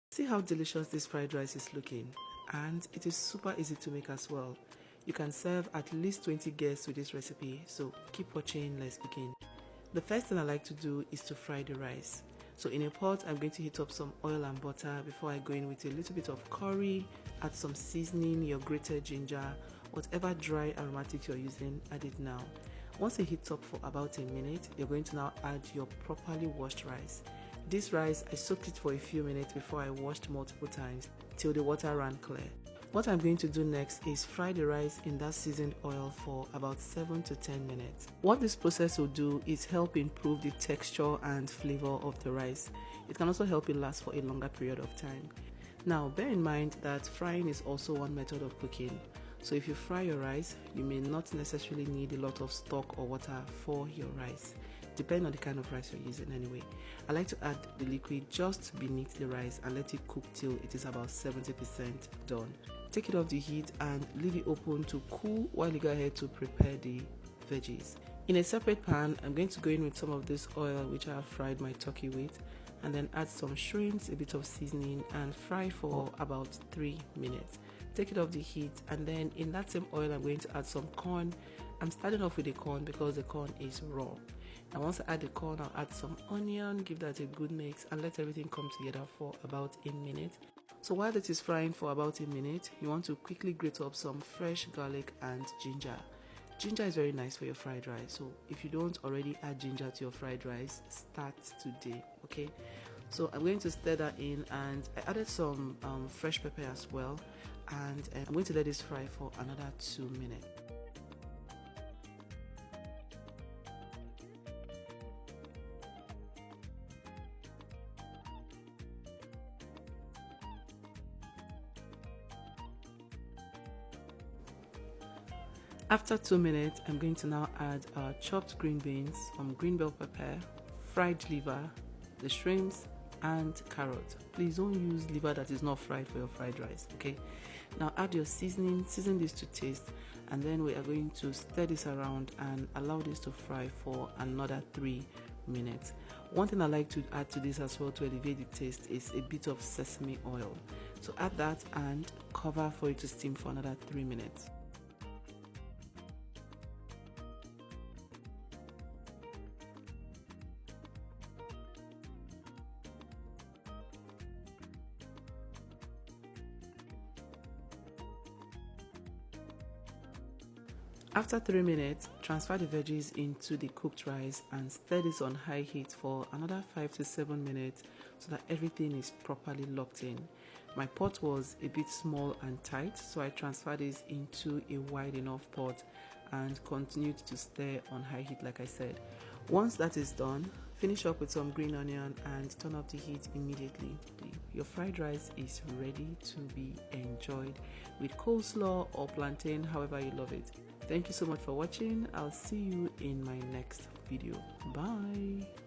See how delicious this fried rice is looking, and it is super easy to make as well. You can serve at least 20 guests with this recipe, so keep watching, let's begin. The first thing I like to do is to fry the rice. So in a pot, I'm going to heat up some oil and butter before I go in with a little bit of curry, add some seasoning, your grated ginger, whatever dry aromatics you're using, add it now. Once it heats up for about a minute, you're going to now add your properly washed rice. This rice, I soaked it for a few minutes before I washed multiple times till the water ran clear. What I'm going to do next is fry the rice in that seasoned oil for about 7 to 10 minutes. What this process will do is help improve the texture and flavor of the rice. It can also help it last for a longer period of time. Now, bear in mind that frying is also one method of cooking. So if you fry your rice, you may not necessarily need a lot of stock or water for your rice. Depending on the kind of rice you're using anyway. I like to add the liquid just beneath the rice and let it cook till it is about 70% done. Take it off the heat and leave it open to cool while you go ahead to prepare the veggies. In a separate pan, I'm going to go in with some of this oil which I have fried my turkey with, and then add some shrimps, a bit of seasoning, and fry for about 3 minutes. Take it off the heat, and then in that same oil I'm going to add some corn. I'm starting off with the corn because the corn is raw. And once I add the corn, I'll add some onion, give that a good mix, and let everything come together for about a minute. So while it is frying for about a minute, you want to quickly grate up some fresh garlic and ginger. Ginger is very nice for your fried rice, so if you don't already add ginger to your fried rice, start today, okay? So I'm going to stir that in, and I added some fresh pepper as well, and I'm going to let this fry for another 2 minutes. After 2 minutes, I'm going to now add chopped green beans, some green bell pepper, fried liver, the shrimps, and carrot. Please don't use liver that is not fried for your fried rice, okay? Now add your seasoning, season this to taste, and then we are going to stir this around and allow this to fry for another 3 minutes. One thing I like to add to this as well to elevate the taste is a bit of sesame oil. So add that and cover for it to steam for another 3 minutes. After 3 minutes, transfer the veggies into the cooked rice and stir this on high heat for another 5 to 7 minutes so that everything is properly locked in. My pot was a bit small and tight, so I transferred this into a wide enough pot and continued to stir on high heat like I said. Once that is done, finish up with some green onion and turn off the heat immediately. Your fried rice is ready to be enjoyed with coleslaw or plantain, however you love it. Thank you so much for watching. I'll see you in my next video. Bye.